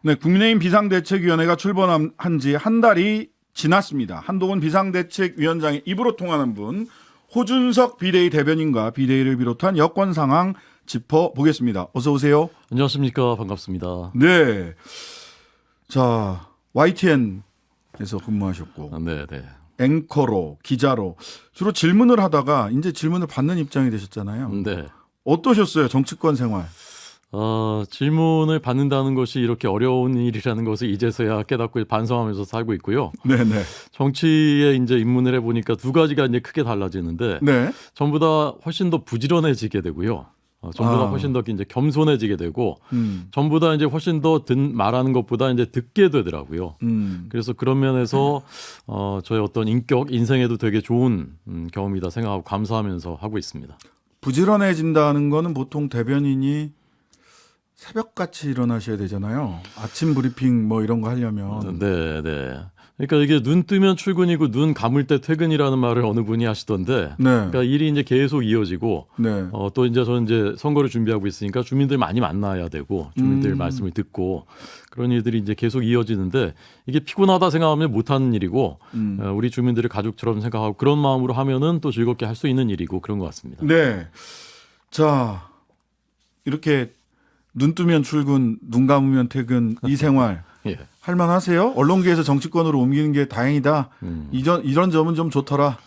네, 국민의힘 비상대책위원회가 출범한 지 한 달이 지났습니다. 한동훈 비상대책위원장의 입으로 통하는 분 호준석 비대위 대변인과 비대위를 비롯한 여권 상황 짚어보겠습니다. 어서 오세요. 안녕하십니까. 반갑습니다. 네. 자, YTN에서 근무하셨고 네. 앵커로 기자로 주로 질문을 하다가 이제 질문을 받는 입장이 되셨잖아요. 네. 어떠셨어요? 정치권 생활. 질문을 받는다는 것이 이렇게 어려운 일이라는 것을 이제서야 깨닫고 반성하면서 살고 있고요. 네네. 정치에 이제 입문을 해보니까 두 가지가 이제 크게 달라지는데 네. 전보다 훨씬 더 부지런해지게 되고요. 전보다 훨씬 더 이제 겸손해지게 되고 전보다 이제 훨씬 더 말하는 것보다 이제 듣게 되더라고요. 그래서 그런 면에서 저의 어떤 인격, 인생에도 되게 좋은 경험이다 생각하고 감사하면서 하고 있습니다. 부지런해진다는 거는 보통 대변인이 새벽같이 일어나셔야 되잖아요. 아침 브리핑 뭐 이런 거 하려면. 네. 그러니까 이게 눈 뜨면 출근이고 눈 감을 때 퇴근이라는 말을 어느 분이 하시던데, 네. 그러니까 일이 이제 계속 이어지고, 네. 또 이제 저는 이제 선거를 준비하고 있으니까 주민들 많이 만나야 되고, 주민들 말씀을 듣고 그런 일들이 이제 계속 이어지는데 이게 피곤하다 생각하면 못하는 일이고, 우리 주민들을 가족처럼 생각하고 그런 마음으로 하면은 또 즐겁게 할 수 있는 일이고 그런 것 같습니다. 네. 자, 이렇게 눈 뜨면 출근, 눈 감으면 퇴근 이 생활 예. 할만하세요? 언론계에서 정치권으로 옮기는 게 다행이다. 이런 점은 좀 좋더라.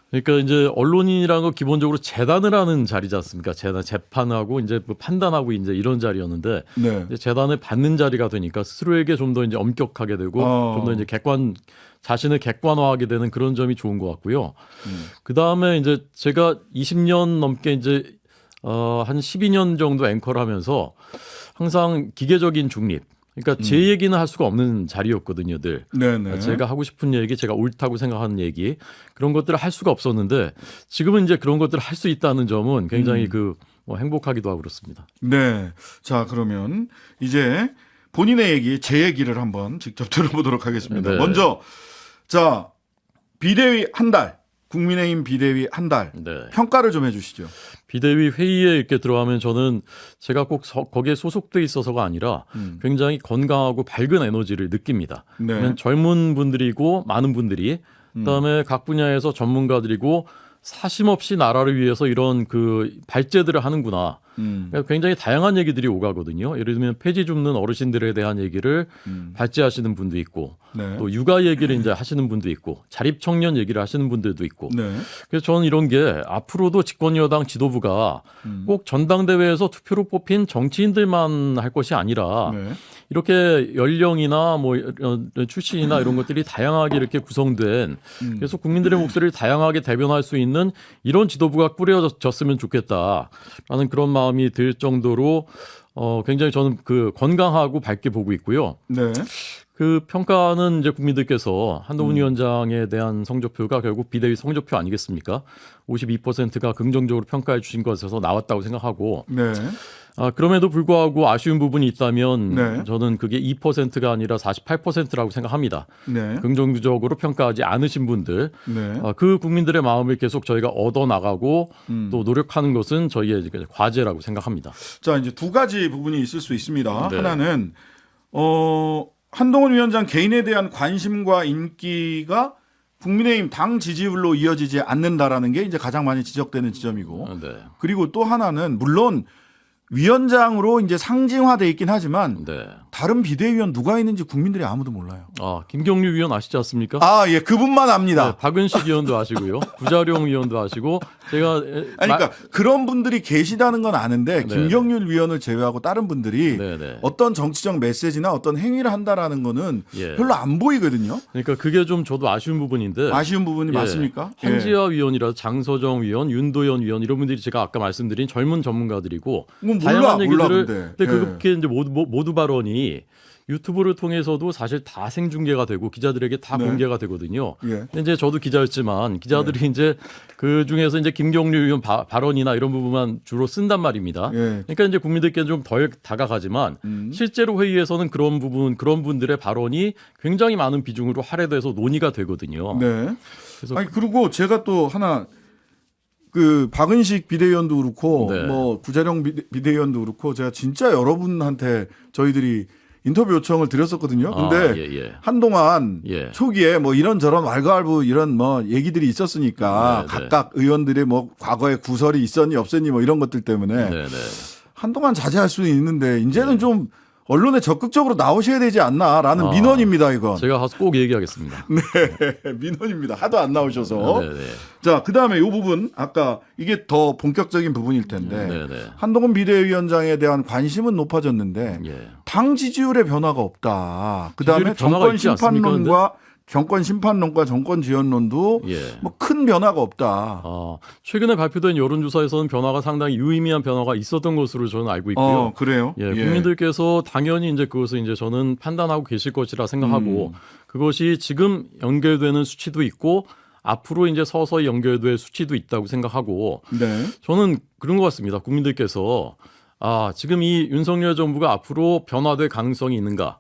그러니까 이제 언론인이라는 거 기본적으로 재단을 하는 자리지 않습니까? 재단 재판하고 이제 뭐 판단하고 이제 이런 자리였는데 네. 이제 재단을 받는 자리가 되니까 스스로에게 좀 더 이제 엄격하게 되고 좀 더 이제 자신을 객관화하게 되는 그런 점이 좋은 것 같고요. 그 다음에 이제 제가 20년 넘게 이제 한 12년 정도 앵커를 하면서 항상 기계적인 중립. 그러니까 제 얘기는 할 수가 없는 자리였거든요, 늘. 네네. 제가 하고 싶은 얘기, 제가 옳다고 생각하는 얘기 그런 것들을 할 수가 없었는데 지금은 이제 그런 것들을 할 수 있다는 점은 굉장히 뭐 행복하기도 하고 그렇습니다. 네. 자, 그러면 이제 본인의 얘기, 제 얘기를 한번 직접 들어보도록 하겠습니다. 네. 먼저 자, 비대위 한 달, 국민의힘 비대위 한 달 네. 평가를 좀 해주시죠. 비대위 회의에 이렇게 들어가면 저는 제가 꼭 거기에 소속돼 있어서가 아니라 굉장히 건강하고 밝은 에너지를 느낍니다. 네. 왜냐하면 젊은 분들이고 많은 분들이 그다음에 각 분야에서 전문가들이고 사심없이 나라를 위해서 이런 그 발제들을 하는구나. 그러니까 굉장히 다양한 얘기들이 오가거든요. 예를 들면 폐지 줍는 어르신들에 대한 얘기를 발제하시는 분도 있고 네. 또 육아 얘기를 이제 하시는 분도 있고 자립 청년 얘기를 하시는 분들도 있고 네. 그래서 저는 이런 게 앞으로도 집권 여당 지도부가 꼭 전당대회에서 투표로 뽑힌 정치인들만 할 것이 아니라 네. 이렇게 연령이나 뭐 출신이나 이런 것들이 다양하게 이렇게 구성된 그래서 국민들의 목소리를 다양하게 대변할 수 있는 이런 지도부가 꾸려졌으면 좋겠다라는 그런 마음이 들 정도로 굉장히 저는 그 건강하고 밝게 보고 있고요. 네. 그 평가는 이제 국민들께서 한동훈 위원장에 대한 성적표가 결국 비대위 성적표 아니겠습니까? 52%가 긍정적으로 평가해 주신 것에서 나왔다고 생각하고 네. 그럼에도 불구하고 아쉬운 부분이 있다면 네. 저는 그게 2%가 아니라 48%라고 생각합니다. 네. 긍정적으로 평가하지 않으신 분들 네. 그 국민들의 마음을 계속 저희가 얻어나가고 또 노력하는 것은 저희의 과제라고 생각합니다. 자, 이제 두 가지 부분이 있을 수 있습니다. 네. 하나는 한동훈 위원장 개인에 대한 관심과 인기가 국민의힘 당 지지율로 이어지지 않는다라는 게 이제 가장 많이 지적되는 지점이고, 네. 그리고 또 하나는 물론 위원장으로 이제 상징화돼 있긴 하지만 네. 다른 비대위원 누가 있는지 국민들이 아무도 몰라요. 김경류 위원 아시지 않습니까? 예, 그분만 압니다. 네, 박은식 위원도 아시고요. 부자룡 위원도 아시고 제가 그러니까 그런 분들이 계시다는 건 아는데 네. 김경률 위원을 제외하고 다른 분들이 네. 어떤 정치적 메시지나 어떤 행위를 한다라는 거는 예. 별로 안 보이거든요. 그러니까 그게 좀 저도 아쉬운 부분인데 아쉬운 부분이 예. 맞습니까? 한지아 위원이라 장서정 위원, 윤도현 위원 이런 분들이 제가 아까 말씀드린 젊은 전문가들이고 다양한 얘기들을 근데. 그렇게 이제 모두 발언이 유튜브를 통해서도 사실 다 생중계가 되고 기자들에게 다 네. 공개가 되거든요. 예. 근데 이제 저도 기자였지만 기자들이 이제 그 중에서 이제 김경류 의원 발언이나 이런 부분만 주로 쓴단 말입니다. 예. 그러니까 이제 국민들께 좀 덜 다가가지만 실제로 회의에서는 그런 분들의 발언이 굉장히 많은 비중으로 할애돼서 논의가 되거든요. 네. 그래서 그리고 제가 또 하나 그 박은식 비대위원도 그렇고 네. 뭐 부자령 비대위원도 그렇고 제가 진짜 여러분한테 저희들이 인터뷰 요청을 드렸었거든요. 근데 예. 한동안 예. 초기에 뭐 이런저런 왈가왈부 이런 뭐 얘기들이 있었으니까 각각 의원들의 뭐 과거에 구설이 있었니 없었니 뭐 이런 것들 때문에 한동안 자제할 수는 있는데 이제는 좀 언론에 적극적으로 나오셔야 되지 않나라는 민원입니다, 이건. 제가 가서 꼭 얘기하겠습니다. 네, 민원입니다. 하도 안 나오셔서. 자, 그다음에 이 부분 아까 이게 더 본격적인 부분일 텐데 한동훈 비대위원장에 대한 관심은 높아졌는데 당 지지율의 변화가 없다. 그다음에 정권 심판론과 정권 지원론도 뭐 큰 변화가 없다. 최근에 발표된 여론조사에서는 변화가 상당히 유의미한 변화가 있었던 것으로 저는 알고 있고요. 그래요? 국민들께서 당연히 이제 그것을 이제 저는 판단하고 계실 것이라 생각하고 그것이 지금 연결되는 수치도 있고 앞으로 이제 서서히 연결될 수치도 있다고 생각하고 저는 그런 것 같습니다. 국민들께서 지금 이 윤석열 정부가 앞으로 변화될 가능성이 있는가?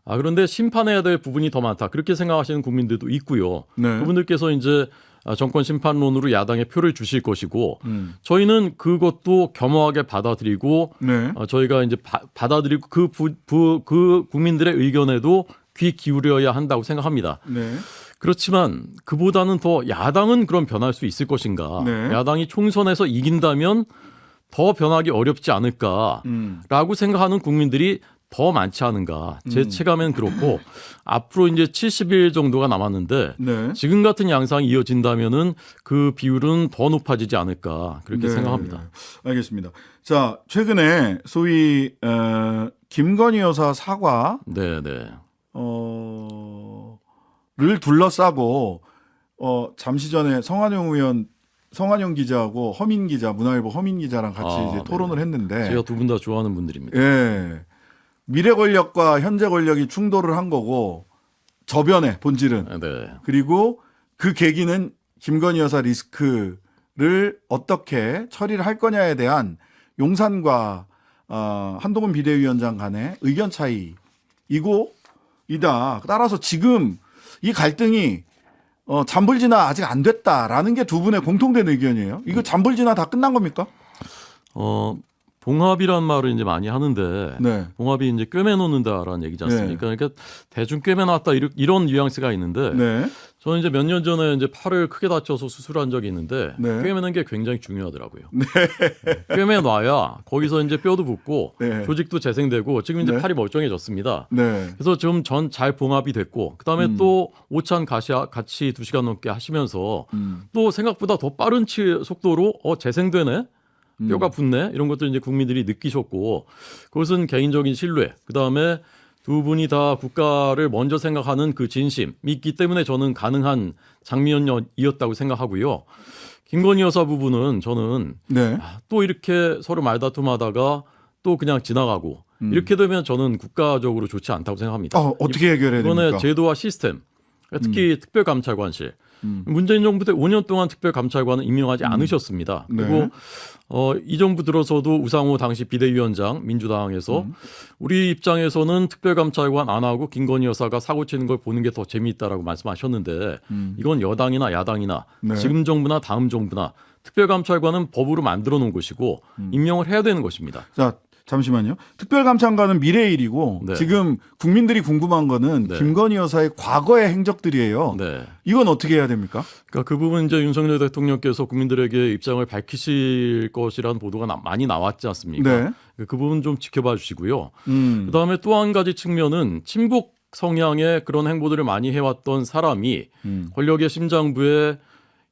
그런데 심판해야 될 부분이 더 많다. 그렇게 생각하시는 국민들도 있고요. 그분들께서 이제 정권 심판론으로 야당에 표를 주실 것이고 저희는 그것도 겸허하게 받아들이고 저희가 이제 받아들이고 그 국민들의 의견에도 귀 기울여야 한다고 생각합니다. 그렇지만 그보다는 더 야당은 그럼 변할 수 있을 것인가? 야당이 총선에서 이긴다면 더 변하기 어렵지 않을까라고 생각하는 국민들이 더 많지 않은가. 제 체감엔 그렇고 앞으로 이제 70일 정도가 남았는데 지금 같은 양상이 이어진다면은 그 비율은 더 높아지지 않을까 그렇게 생각합니다. 알겠습니다. 자, 최근에 소위 김건희 여사 사과 를 둘러싸고 잠시 전에 성환영 기자하고 허민 기자, 문화일보 허민 기자랑 같이 이제 토론을 했는데 제가 두 분 다 좋아하는 분들입니다. 미래 권력과 현재 권력이 충돌을 한 거고 저변의 본질은 그리고 그 계기는 김건희 여사 리스크를 어떻게 처리를 할 거냐에 대한 용산과 한동훈 비대위원장 간의 의견 차이이고 이다. 따라서 지금 이 갈등이 잠불진화 아직 안 됐다라는 게 두 분의 공통된 의견이에요. 이거 잠불진화 다 끝난 겁니까? 봉합이란 말을 이제 많이 하는데 봉합이 이제 꿰매놓는다라는 얘기지 않습니까? 그러니까 대충 꿰매놨다 이런 뉘앙스가 있는데 저는 이제 몇 년 전에 이제 팔을 크게 다쳐서 수술한 적이 있는데 꿰매는 게 굉장히 중요하더라고요. 꿰매놔야 거기서 이제 뼈도 붙고 조직도 재생되고 지금 이제 팔이 멀쩡해졌습니다. 그래서 지금 전 잘 봉합이 됐고 그다음에 또 오찬 같이 2시간 넘게 하시면서 또 생각보다 더 빠른 속도로 재생되네. 뼈가 붙네 이런 것들 이제 국민들이 느끼셨고 그것은 개인적인 신뢰 그다음에 두 분이 다 국가를 먼저 생각하는 그 진심이 있기 때문에 저는 가능한 장면이었다고 생각하고요. 김건희 여사 부분은 저는 또 이렇게 서로 말다툼하다가 또 그냥 지나가고 이렇게 되면 저는 국가적으로 좋지 않다고 생각합니다. 어떻게 해결해야 됩니까? 이번에 제도와 시스템 특히 특별감찰관실 문재인 정부 때 5년 동안 특별감찰관은 임명하지 않으셨습니다. 그리고 이 정부 들어서도 우상호 당시 비대위원장 민주당에서 우리 입장에서는 특별감찰관 안 하고 김건희 여사가 사고 치는 걸 보는 게 더 재미있다라고 말씀하셨는데 이건 여당이나 야당이나 지금 정부나 다음 정부나 특별감찰관은 법으로 만들어 놓은 것이고 임명을 해야 되는 것입니다. 자, 잠시만요. 특별감찰관은 미래의 일이고 지금 국민들이 궁금한 거는 김건희 여사의 과거의 행적들이에요. 이건 어떻게 해야 됩니까? 그러니까 그 부분 이제 윤석열 대통령께서 국민들에게 입장을 밝히실 것이라는 보도가 많이 나왔지 않습니까? 그 부분 좀 지켜봐 주시고요. 그다음에 또 한 가지 측면은 친북 성향의 그런 행보들을 많이 해왔던 사람이 권력의 심장부에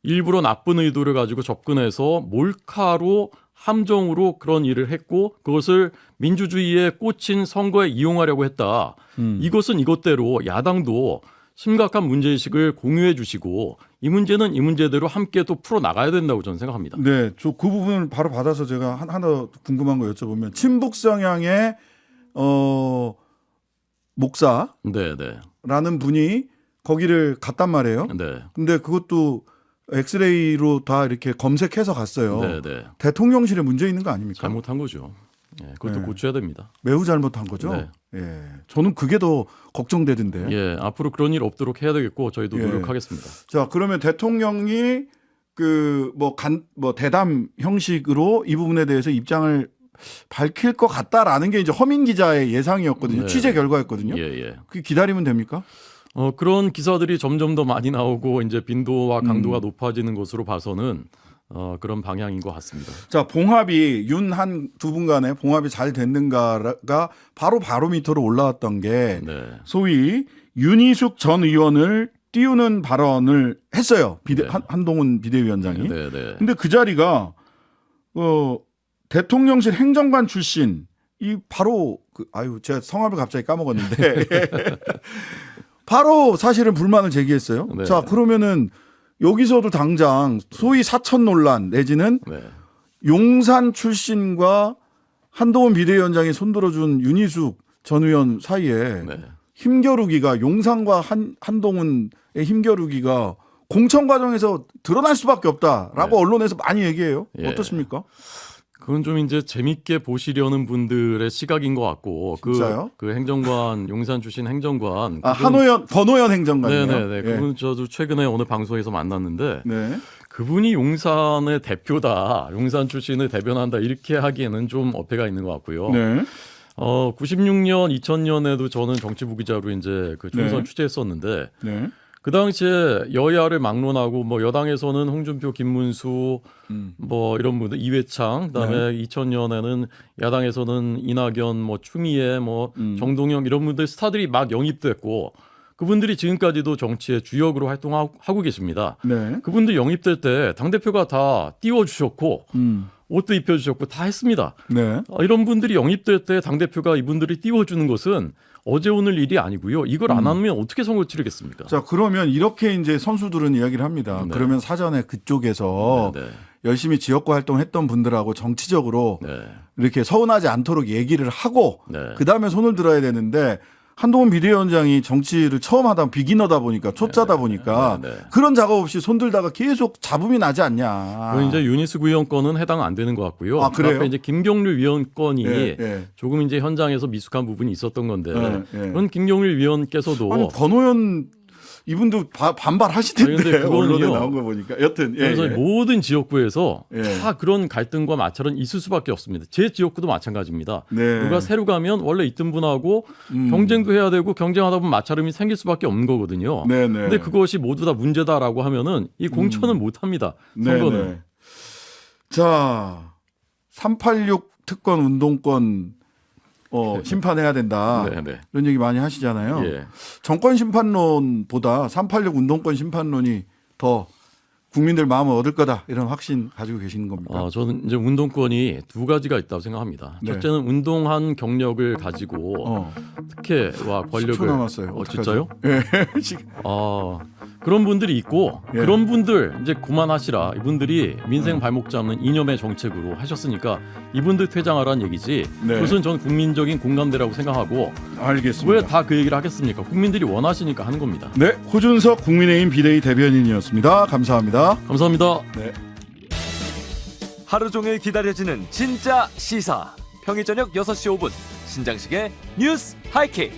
일부러 나쁜 의도를 가지고 접근해서 몰카로 함정으로 그런 일을 했고 그것을 민주주의에 꽂힌 선거에 이용하려고 했다. 이것은 이것대로 야당도 심각한 문제의식을 공유해 주시고 이 문제는 이 문제대로 함께 또 풀어나가야 된다고 저는 생각합니다. 저 그 부분을 바로 받아서 제가 하나 궁금한 거 여쭤보면 친북 성향의 목사라는 분이 거기를 갔단 말이에요. 근데 그것도 엑스레이로 다 이렇게 검색해서 갔어요. 대통령실에 문제 있는 거 아닙니까? 잘못한 거죠. 그것도 고쳐야 됩니다. 매우 잘못한 거죠. 저는 그게 더 걱정되던데. 앞으로 그런 일 없도록 해야 되겠고 저희도 노력하겠습니다. 자, 그러면 대통령이 대담 형식으로 이 부분에 대해서 입장을 밝힐 것 같다라는 게 이제 허민 기자의 예상이었거든요. 네. 취재 결과였거든요. 예, 예. 그 기다리면 됩니까? 그런 기사들이 점점 더 많이 나오고 이제 빈도와 강도가 높아지는 것으로 봐서는 그런 방향인 것 같습니다. 자, 봉합이 윤한 두 분 간에 봉합이 잘 됐는가가 바로 바로미터로 올라왔던 게 네. 소위 윤희숙 전 의원을 띄우는 발언을 했어요. 네. 한동훈 비대위원장이. 네, 네. 근데 그 자리가 대통령실 행정관 출신 이 바로 제가 성함을 갑자기 까먹었는데 바로 사실은 불만을 제기했어요. 네. 자, 그러면은 여기서도 당장 소위 사천 논란 내지는 네. 용산 출신과 한동훈 비대위원장이 손들어준 윤희숙 전 의원 사이에 네. 힘겨루기가 용산과 한동훈의 힘겨루기가 공천 과정에서 드러날 수밖에 없다라고 네. 언론에서 많이 얘기해요. 예. 어떻습니까? 그건 좀 이제 재밌게 보시려는 분들의 시각인 것 같고 진짜요? 그 행정관 용산 출신 행정관 권오연 행정관이요. 네네네. 예. 그분 저도 최근에 어느 방송에서 만났는데 네. 그분이 용산의 대표다, 용산 출신을 대변한다 이렇게 하기에는 좀 어폐가 있는 것 같고요. 네. 96년, 2000년에도 저는 정치부 기자로 이제 그 총선 네. 취재했었는데 네. 그 당시에 여야를 막론하고 뭐 여당에서는 홍준표, 김문수 뭐 이런 분들 이회창 그다음에 2000년에는 야당에서는 이낙연 뭐 추미애 뭐 정동영 이런 분들 스타들이 막 영입됐고 그분들이 지금까지도 정치의 주역으로 활동하고 계십니다. 네. 그분들 영입될 때 당대표가 다 띄워주셨고 옷도 입혀주셨고 다 했습니다. 네. 이런 분들이 영입될 때 당대표가 이분들이 띄워주는 것은 어제 오늘 일이 아니고요. 이걸 안 하면 어떻게 선거 치르겠습니까? 자, 그러면 이렇게 이제 선수들은 이야기를 합니다. 네. 그러면 사전에 그쪽에서 네, 네. 열심히 지역구 활동했던 분들하고 정치적으로 네. 이렇게 서운하지 않도록 얘기를 하고 네. 그다음에 손을 들어야 되는데 한동훈 비대위원장이 정치를 처음 하다 비기너다 보니까 초짜다 보니까 네. 그런 작업 없이 손들다가 계속 잡음이 나지 않냐. 그 이제 유니스 의원 건은 해당 안 되는 것 같고요. 아, 그래요? 그 앞에 이제 김경률 위원 건이 예, 예. 조금 이제 현장에서 미숙한 부분이 있었던 건데 예, 예. 그건 김경률 위원께서도 아니, 권오연 이분도 반발하시던데 아니, 근데 그거는요. 언론에 나온 거 보니까 여튼 그래서 모든 지역구에서 예. 다 그런 갈등과 마찰은 있을 수밖에 없습니다. 제 지역구도 마찬가지입니다. 네. 누가 새로 가면 원래 있던 분하고 경쟁도 해야 되고 경쟁하다 보면 마찰음이 생길 수밖에 없는 거거든요. 네네. 근데 그것이 모두 다 문제다라고 하면은 이 공천은 못 합니다. 선거는. 네네. 자, 386 특권 운동권 심판해야 된다. 네네. 이런 얘기 많이 하시잖아요. 예. 정권 심판론보다 386 운동권 심판론이 더 국민들 마음을 얻을 거다 이런 확신 가지고 계시는 겁니까? 저는 이제 운동권이 두 가지가 있다고 생각합니다. 네. 첫째는 운동한 경력을 가지고 특혜와 10초 권력을 남았어요. 진짜요? 예. 그런 분들이 있고 예. 그런 분들 이제 그만하시라. 이분들이 민생 발목 잡는 이념의 정책으로 하셨으니까 이분들 퇴장하라는 얘기지. 네. 그것은 전 국민적인 공감대라고 생각하고 알겠습니다. 왜 다 그 얘기를 하겠습니까? 국민들이 원하시니까 하는 겁니다. 네, 호준석 국민의힘 비대위 대변인이었습니다. 감사합니다. 감사합니다. 네. 하루 종일 기다려지는 진짜 시사. 평일 저녁 6시 5분 신장식의 뉴스 하이킥.